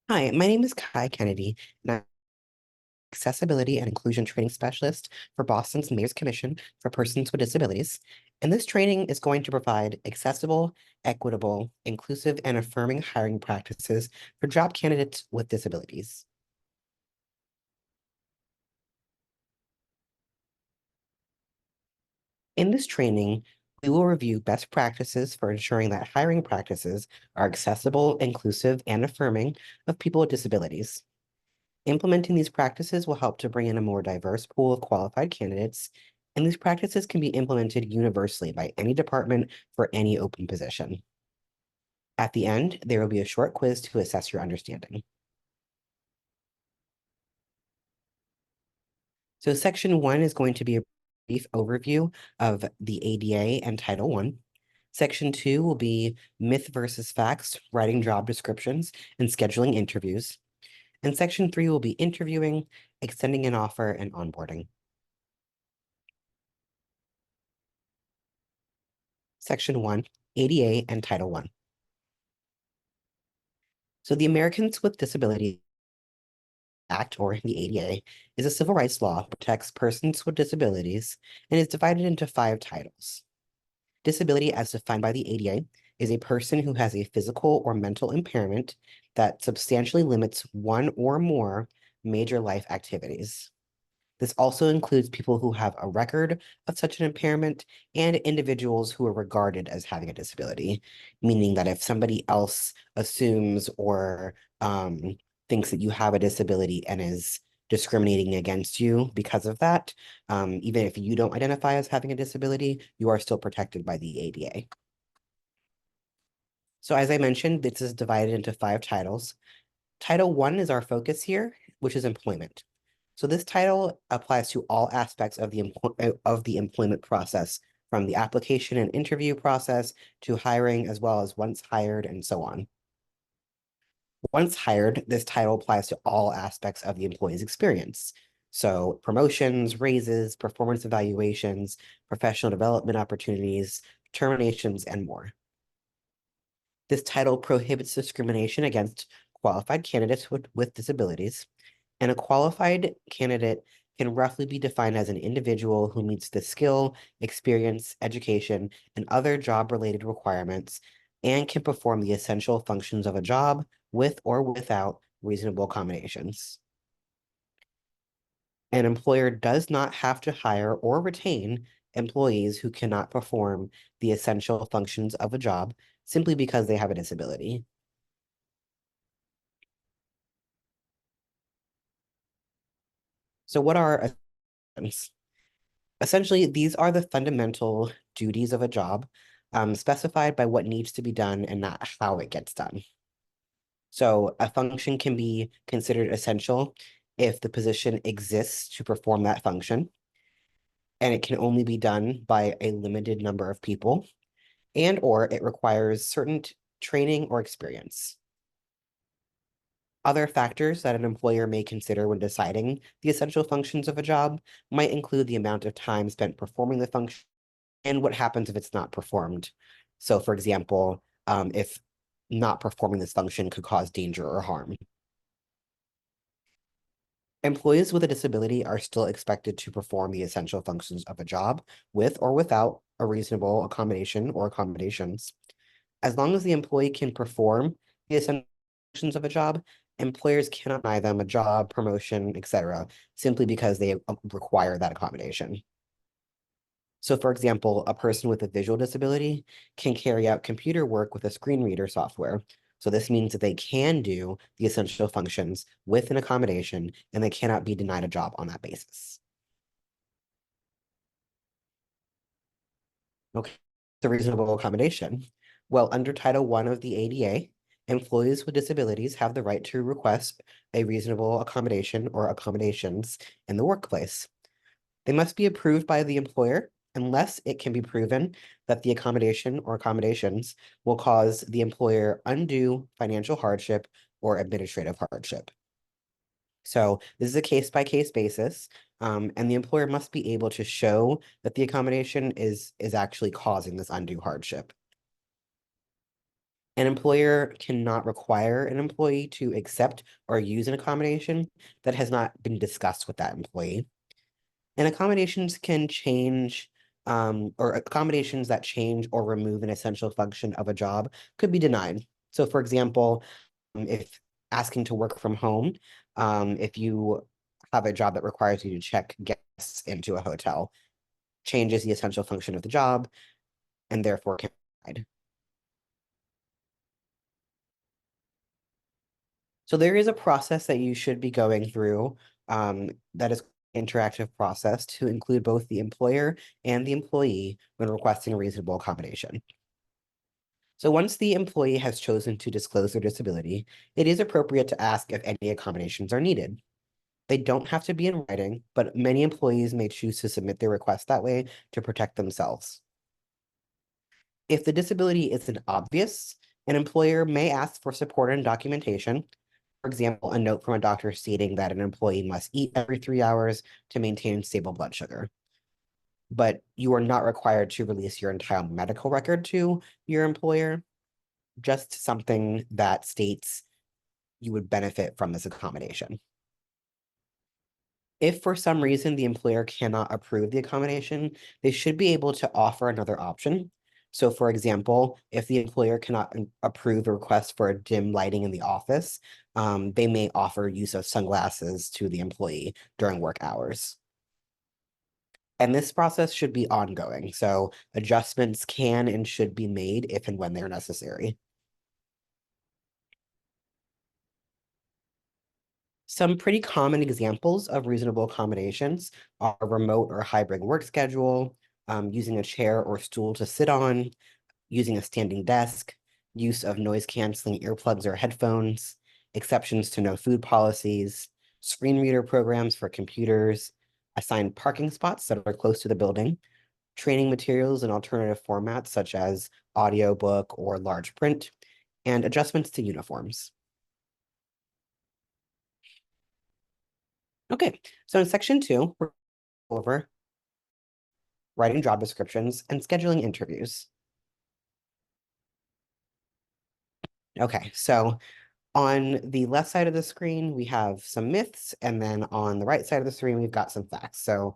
Hi, my name is Kai Kennedy, and I'm Accessibility and Inclusion Training Specialist for Boston's Mayor's Commission for Persons with Disabilities. And this training is going to provide accessible, equitable, inclusive, and affirming hiring practices for job candidates with disabilities. In this training, we will review best practices for ensuring that hiring practices are accessible, inclusive, and affirming of people with disabilities. Implementing these practices will help to bring in a more diverse pool of qualified candidates, and these practices can be implemented universally by any department for any open position. At the end, there will be a short quiz to assess your understanding. So section 1 is going to be a brief overview of the ADA and Title I. Section 2 will be myth versus facts, writing job descriptions, and scheduling interviews. And section 3 will be interviewing, extending an offer, and onboarding. Section 1, ADA and Title I. So the Americans with Disabilities Act, or the ADA, is a civil rights law that protects persons with disabilities and is divided into 5 titles. Disability, as defined by the ADA, is a person who has a physical or mental impairment that substantially limits one or more major life activities. This also includes people who have a record of such an impairment and individuals who are regarded as having a disability, meaning that if somebody else assumes or thinks that you have a disability and is discriminating against you because of that, even if you don't identify as having a disability, you are still protected by the ADA. So as I mentioned, this is divided into 5 titles. Title I is our focus here, which is employment. So this title applies to all aspects of the employment process, from the application and interview process to hiring, as well as once hired and so on. Once hired, this title applies to all aspects of the employee's experience. So promotions, raises, performance evaluations, professional development opportunities, terminations, and more. This title prohibits discrimination against qualified candidates with disabilities, and a qualified candidate can roughly be defined as an individual who meets the skill, experience, education, and other job-related requirements and can perform the essential functions of a job with or without reasonable accommodations. An employer does not have to hire or retain employees who cannot perform the essential functions of a job simply because they have a disability. So what are essentials? Essentially, these are the fundamental duties of a job, specified by what needs to be done and not how it gets done. So a function can be considered essential if the position exists to perform that function, and it can only be done by a limited number of people, and or it requires certain training or experience. Other factors that an employer may consider when deciding the essential functions of a job might include the amount of time spent performing the function and what happens if it's not performed. So, for example, if not performing this function could cause danger or harm. Employees with a disability are still expected to perform the essential functions of a job with or without a reasonable accommodation or accommodations. As long as the employee can perform the essential functions of a job, employers cannot deny them a job, promotion, etc., simply because they require that accommodation. So for example, a person with a visual disability can carry out computer work with a screen reader software. So this means that they can do the essential functions with an accommodation and they cannot be denied a job on that basis. Okay, the reasonable accommodation. Well, under Title I of the ADA, employees with disabilities have the right to request a reasonable accommodation or accommodations in the workplace. They must be approved by the employer unless it can be proven that the accommodation or accommodations will cause the employer undue financial hardship or administrative hardship. So this is a case-by-case basis, and the employer must be able to show that the accommodation is actually causing this undue hardship. An employer cannot require an employee to accept or use an accommodation that has not been discussed with that employee. And accommodations can change, or accommodations that change or remove an essential function of a job could be denied. So, for example, if asking to work from home, if you have a job that requires you to check guests into a hotel, changes the essential function of the job and therefore can be denied. So there is a process that you should be going through, that is interactive process to include both the employer and the employee when requesting a reasonable accommodation. So once the employee has chosen to disclose their disability, it is appropriate to ask if any accommodations are needed. They don't have to be in writing, but many employees may choose to submit their request that way to protect themselves. If the disability isn't obvious, an employer may ask for support and documentation. For example, a note from a doctor stating that an employee must eat every 3 hours to maintain stable blood sugar. But you are not required to release your entire medical record to your employer, just something that states you would benefit from this accommodation. If for some reason the employer cannot approve the accommodation, they should be able to offer another option. So, for example, if the employer cannot approve a request for a dim lighting in the office, they may offer use of sunglasses to the employee during work hours. And this process should be ongoing, so adjustments can and should be made if and when they're necessary. Some pretty common examples of reasonable accommodations are remote or hybrid work schedule, using a chair or stool to sit on, using a standing desk, use of noise canceling earplugs or headphones, exceptions to no food policies, screen reader programs for computers, assigned parking spots that are close to the building, training materials in alternative formats such as audiobook or large print, and adjustments to uniforms. Okay, so in section 2, we're over writing job descriptions and scheduling interviews. Okay, so on the left side of the screen, we have some myths, and then on the right side of the screen, we've got some facts. So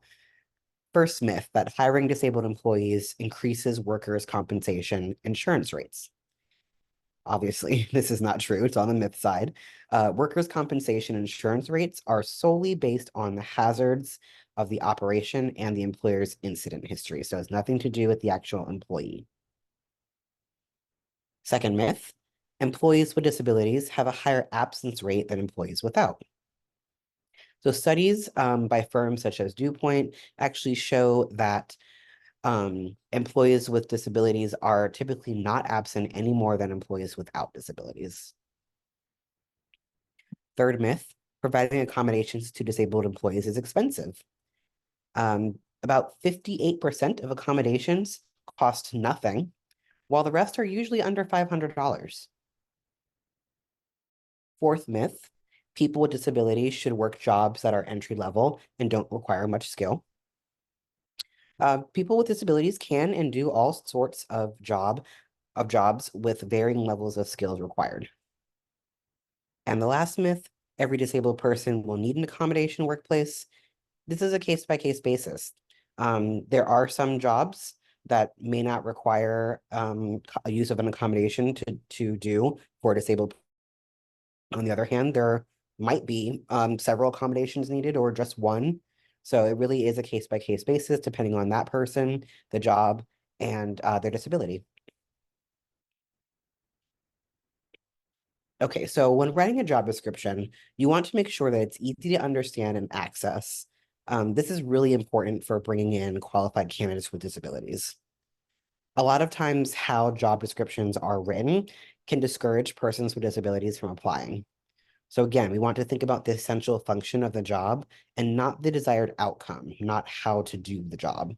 first myth, that hiring disabled employees increases workers' compensation insurance rates. Obviously, this is not true. It's on the myth side. Workers' compensation insurance rates are solely based on the hazards of the operation and the employer's incident history. So it's nothing to do with the actual employee. Second myth, employees with disabilities have a higher absence rate than employees without. So studies by firms such as DuPont actually show that employees with disabilities are typically not absent any more than employees without disabilities. Third myth, providing accommodations to disabled employees is expensive. About 58% of accommodations cost nothing, while the rest are usually under $500. Fourth myth, people with disabilities should work jobs that are entry level and don't require much skill. People with disabilities can and do all sorts of jobs with varying levels of skills required. And the last myth, every disabled person will need an accommodation workplace. This is a case-by-case basis. There are some jobs that may not require a use of an accommodation to do for disabled. On the other hand, there might be several accommodations needed or just one. So it really is a case-by-case basis, depending on that person, the job, and their disability. Okay, so when writing a job description, you want to make sure that it's easy to understand and access. This is really important for bringing in qualified candidates with disabilities. A lot of times how job descriptions are written can discourage persons with disabilities from applying. So again, we want to think about the essential function of the job and not the desired outcome, not how to do the job.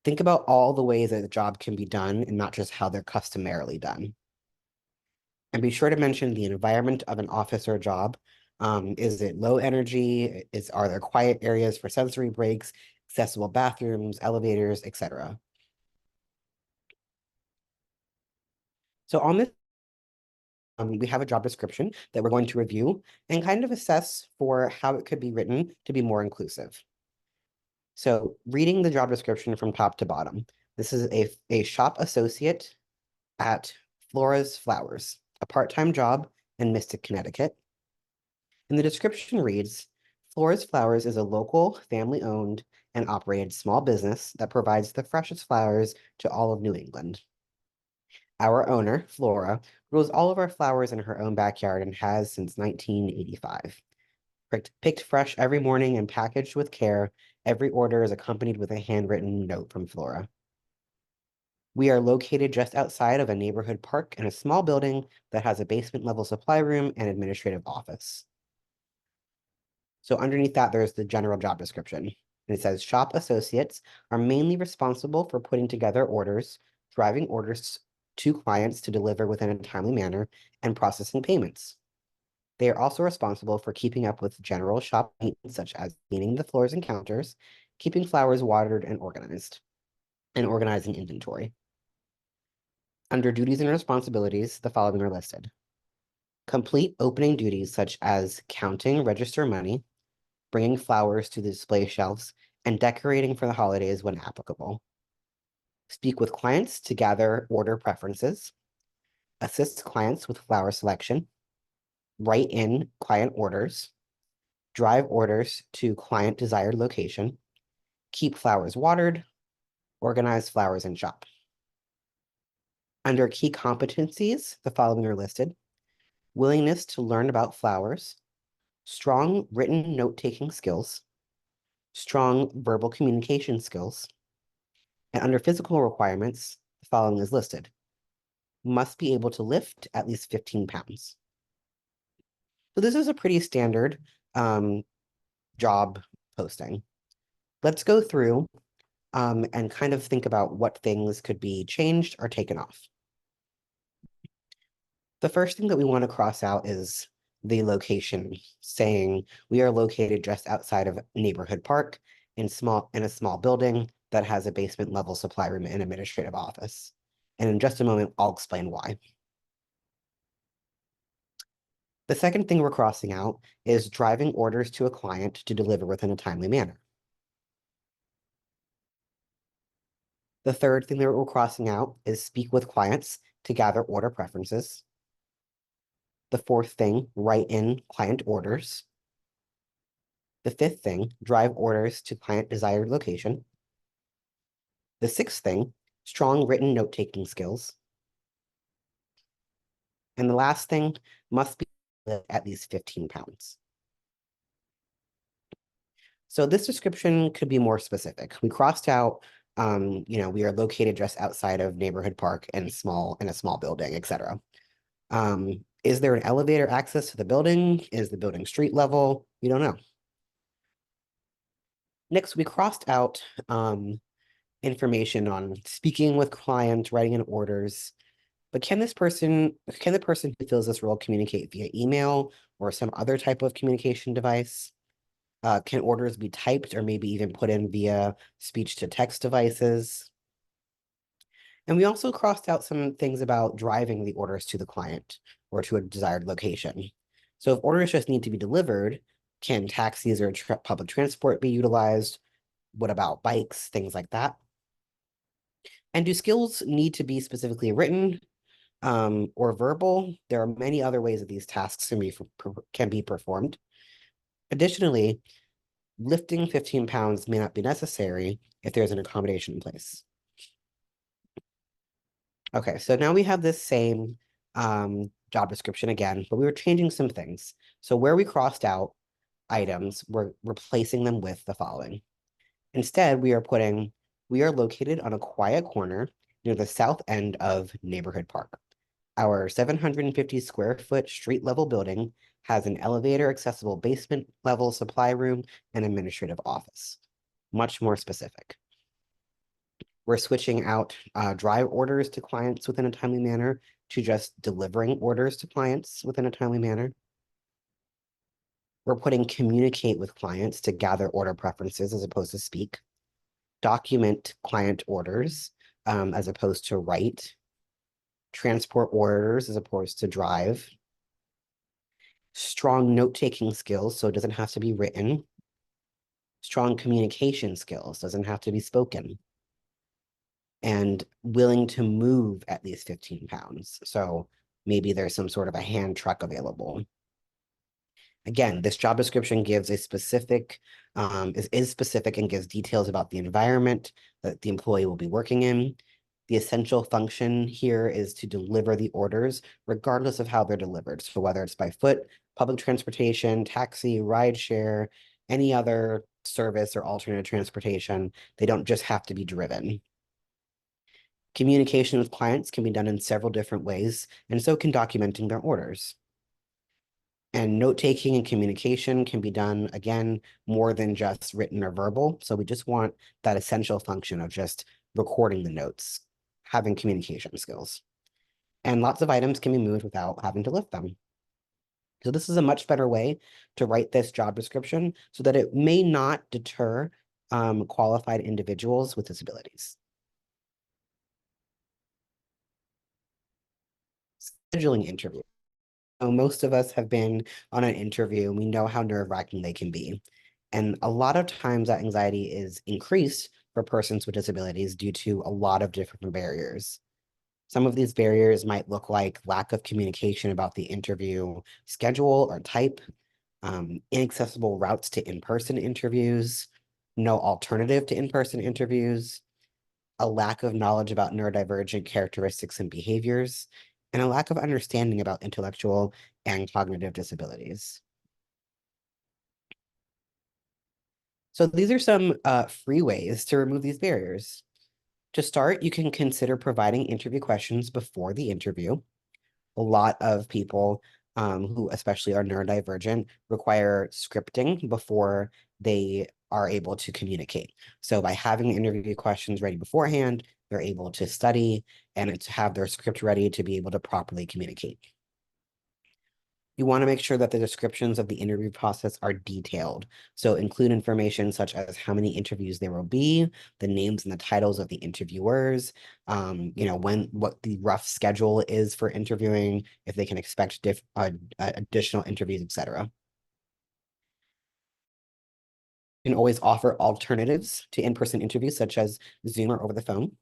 Think about all the ways that the job can be done and not just how they're customarily done. And be sure to mention the environment of an office or job. Is it low energy? Are there quiet areas for sensory breaks, accessible bathrooms, elevators, etc.? So on this, we have a job description that we're going to review and kind of assess for how it could be written to be more inclusive. So reading the job description from top to bottom, this is a shop associate at Flora's Flowers, a part-time job in Mystic, Connecticut. And the description reads, Flora's Flowers is a local, family-owned and operated small business that provides the freshest flowers to all of New England. Our owner, Flora, grows all of our flowers in her own backyard and has since 1985. Picked fresh every morning and packaged with care, every order is accompanied with a handwritten note from Flora. We are located just outside of a neighborhood park in a small building that has a basement level supply room and administrative office. So underneath that, there's the general job description. And it says shop associates are mainly responsible for putting together orders, driving orders to clients to deliver within a timely manner, and processing payments. They are also responsible for keeping up with general shop maintenance, such as cleaning the floors and counters, keeping flowers watered and organized, and organizing inventory. Under duties and responsibilities, the following are listed. Complete opening duties such as counting register money, bringing flowers to the display shelves, and decorating for the holidays when applicable. Speak with clients to gather order preferences, assist clients with flower selection, write in client orders, drive orders to client desired location, keep flowers watered, organize flowers in shop. Under key competencies, the following are listed: willingness to learn about flowers, strong written note-taking skills, strong verbal communication skills, and under physical requirements, the following is listed: must be able to lift at least 15 pounds. So this is a pretty standard job posting. Let's go through and kind of think about what things could be changed or taken off. The first thing that we want to cross out is the location, saying we are located just outside of neighborhood park in a small building that has a basement level supply room and administrative office. And in just a moment, I'll explain why. The second thing we're crossing out is driving orders to a client to deliver within a timely manner. The third thing that we're crossing out is speak with clients to gather order preferences. The fourth thing, write in client orders. The fifth thing, drive orders to client desired location. The sixth thing, strong written note-taking skills. And the last thing, must be at least 15 pounds. So this description could be more specific. We crossed out, we are located just outside of neighborhood park and in a small building, etc. Is there an elevator access to the building? Is the building street level? We don't know. Next, we crossed out information on speaking with clients, writing in orders. But can the person who fills this role communicate via email or some other type of communication device? Can orders be typed or maybe even put in via speech-to-text devices? And we also crossed out some things about driving the orders to the client or to a desired location. So if orders just need to be delivered, can taxis or public transport be utilized? What about bikes, things like that? And do skills need to be specifically written or verbal? There are many other ways that these tasks can be performed. Additionally, lifting 15 pounds may not be necessary if there's an accommodation in place. Okay, so now we have this same job description again, but we were changing some things. So where we crossed out items, we're replacing them with the following. Instead, we are located on a quiet corner near the south end of Neighborhood Park. Our 750 square foot street level building has an elevator accessible basement level supply room and administrative office. Much more specific. We're switching out drive orders to clients within a timely manner to just delivering orders to clients within a timely manner. We're putting communicate with clients to gather order preferences as opposed to speak. Document client orders as opposed to write. transport orders as opposed to drive, strong note-taking skills, so it doesn't have to be written, strong communication skills, doesn't have to be spoken, and willing to move at least 15 pounds. So maybe there's some sort of a hand truck available. Again, this job description gives a specific, is specific and gives details about the environment that the employee will be working in. The essential function here is to deliver the orders, regardless of how they're delivered. So whether it's by foot, public transportation, taxi, rideshare, any other service or alternative transportation, they don't just have to be driven. Communication with clients can be done in several different ways, and so can documenting their orders. And note-taking and communication can be done, again, more than just written or verbal. So we just want that essential function of just recording the notes, having communication skills. And lots of items can be moved without having to lift them. So this is a much better way to write this job description so that it may not deter qualified individuals with disabilities. Scheduling interview. So most of us have been on an interview and we know how nerve-wracking they can be. And a lot of times that anxiety is increased for persons with disabilities due to a lot of different barriers. Some of these barriers might look like lack of communication about the interview schedule or type, inaccessible routes to in-person interviews, no alternative to in-person interviews, a lack of knowledge about neurodivergent characteristics and behaviors, and a lack of understanding about intellectual and cognitive disabilities. So these are some free ways to remove these barriers. To start, you can consider providing interview questions before the interview. A lot of people who especially are neurodivergent require scripting before they are able to communicate. So by having interview questions ready beforehand, they're able to study and to have their script ready to be able to properly communicate. You want to make sure that the descriptions of the interview process are detailed. So include information such as how many interviews there will be, the names and the titles of the interviewers, what the rough schedule is for interviewing, if they can expect additional interviews, etc. You can always offer alternatives to in-person interviews, such as Zoom or over the phone.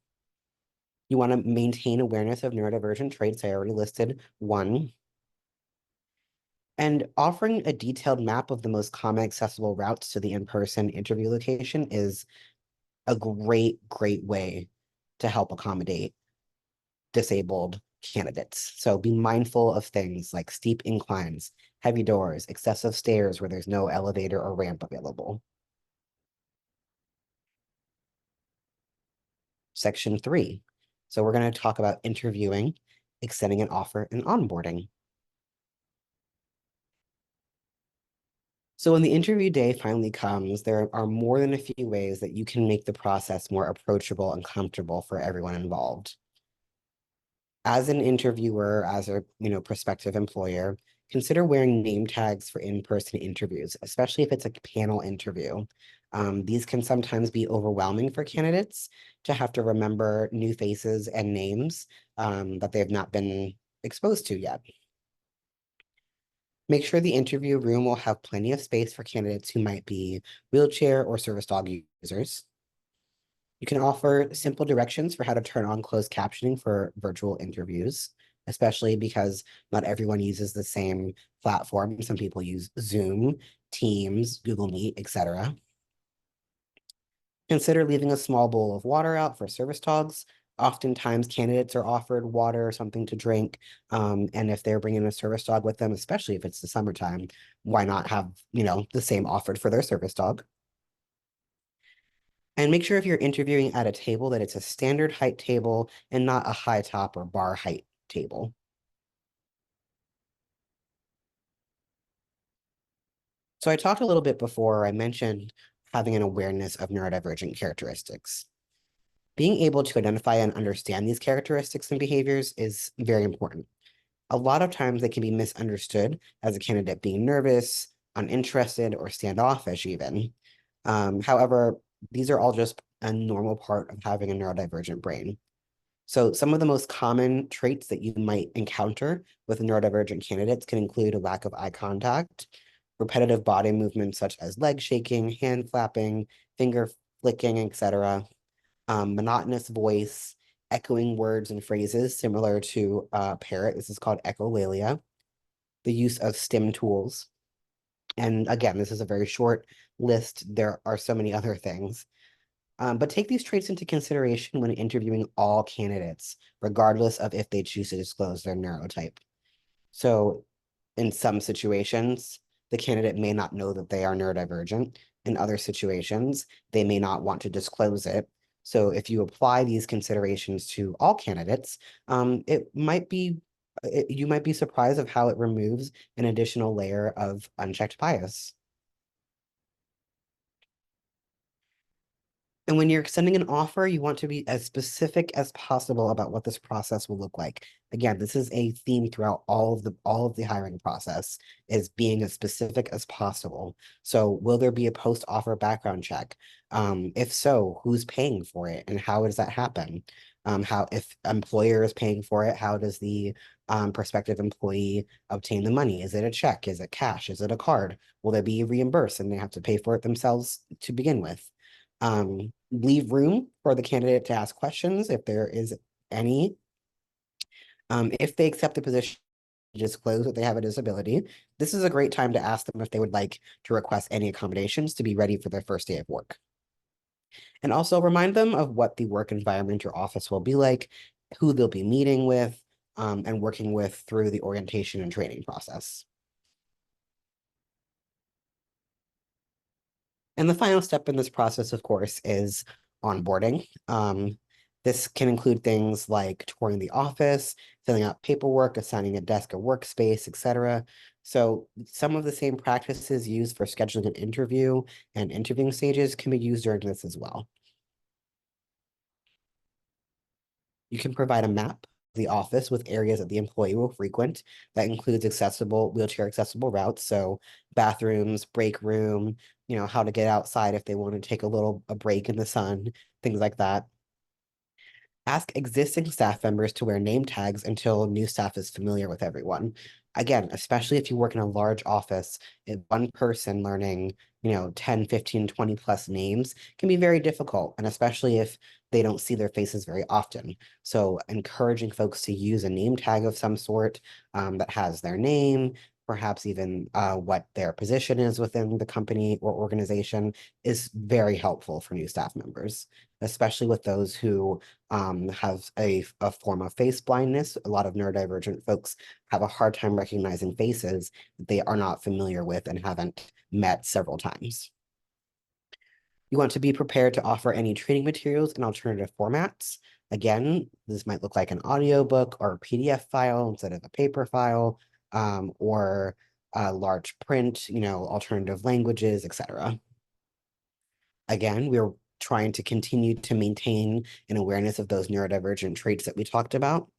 You want to maintain awareness of neurodivergent traits. I already listed one. And offering a detailed map of the most common accessible routes to the in-person interview location is a great way to help accommodate disabled candidates. So be mindful of things like steep inclines, heavy doors, excessive stairs where there's no elevator or ramp available. Section 3. So we're going to talk about interviewing, extending an offer, and onboarding. So when the interview day finally comes, there are more than a few ways that you can make the process more approachable and comfortable for everyone involved. As an interviewer, as a prospective employer, consider wearing name tags for in-person interviews, especially if it's a panel interview. These can sometimes be overwhelming for candidates to have to remember new faces and names that they have not been exposed to yet. Make sure the interview room will have plenty of space for candidates who might be wheelchair or service dog users. You can offer simple directions for how to turn on closed captioning for virtual interviews, especially because not everyone uses the same platform. Some people use Zoom, Teams, Google Meet, etc. Consider leaving a small bowl of water out for service dogs. Oftentimes, candidates are offered water or something to drink. And if they're bringing a service dog with them, especially if it's the summertime, why not have, the same offered for their service dog? And make sure if you're interviewing at a table that it's a standard height table and not a high top or bar height table. So I talked a little bit before, I mentioned having an awareness of neurodivergent characteristics. Being able to identify and understand these characteristics and behaviors is very important. A lot of times they can be misunderstood as a candidate being nervous, uninterested, or standoffish even. However, these are all just a normal part of having a neurodivergent brain. So some of the most common traits that you might encounter with neurodivergent candidates can include a lack of eye contact, repetitive body movements such as leg shaking, hand flapping, finger flicking, etc., monotonous voice, echoing words and phrases similar to parrot. This is called echolalia. The use of STEM tools. And again, this is a very short list. There are so many other things. But take these traits into consideration when interviewing all candidates, regardless of if they choose to disclose their neurotype. So in some situations, the candidate may not know that they are neurodivergent. In other situations, they may not want to disclose it. So if you apply these considerations to all candidates, you might be surprised of how it removes an additional layer of unchecked bias. And when you're extending an offer, you want to be as specific as possible about what this process will look like. Again, this is a theme throughout all of the hiring process, is being as specific as possible. So will there be a post-offer background check? If so, who's paying for it and how does that happen? How if employer is paying for it, how does the prospective employee obtain the money? Is it a check? Is it cash? Is it a card? Will they be reimbursed and they have to pay for it themselves to begin with? Leave room for the candidate to ask questions if there is any. If they accept the position, disclose that they have a disability. This is a great time to ask them if they would like to request any accommodations to be ready for their first day of work. And also remind them of what the work environment or office will be like, who they'll be meeting with, and working with through the orientation and training process. And the final step in this process, of course, is onboarding. This can include things like touring the office, filling out paperwork, assigning a desk or workspace, etc. So some of the same practices used for scheduling an interview and interviewing stages can be used during this as well. You can provide a map of the office with areas that the employee will frequent. That includes wheelchair accessible routes. So bathrooms, break room, how to get outside if they want to take a break in the sun, things like that. Ask existing staff members to wear name tags until new staff is familiar with everyone. Again, especially if you work in a large office, if one person learning, 10, 15, 20 plus names can be very difficult, and especially if they don't see their faces very often. So encouraging folks to use a name tag of some sort that has their name, perhaps even what their position is within the company or organization is very helpful for new staff members, especially with those who have a form of face blindness. A lot of neurodivergent folks have a hard time recognizing faces that they are not familiar with and haven't met several times. You want to be prepared to offer any training materials in alternative formats. Again, this might look like an audiobook or a PDF file instead of a paper file, or a large print, alternative languages, etc. Again, we're trying to continue to maintain an awareness of those neurodivergent traits that we talked about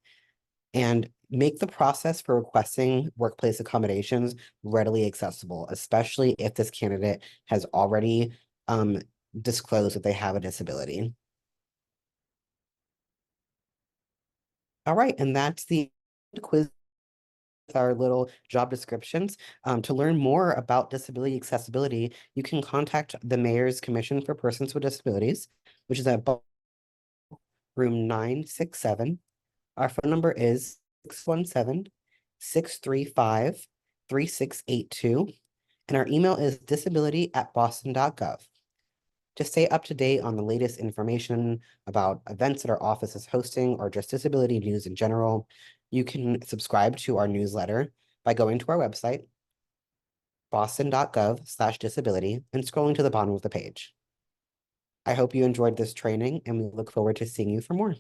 and make the process for requesting workplace accommodations readily accessible, especially if this candidate has already disclosed that they have a disability. All right, and that's the quiz with our little job descriptions. To learn more about disability accessibility, you can contact the Mayor's Commission for Persons with Disabilities, which is at room 967. Our phone number is 617-635-3682, and our email is disability@boston.gov. To stay up to date on the latest information about events that our office is hosting or just disability news in general, you can subscribe to our newsletter by going to our website, boston.gov/disability, and scrolling to the bottom of the page. I hope you enjoyed this training, and we look forward to seeing you for more.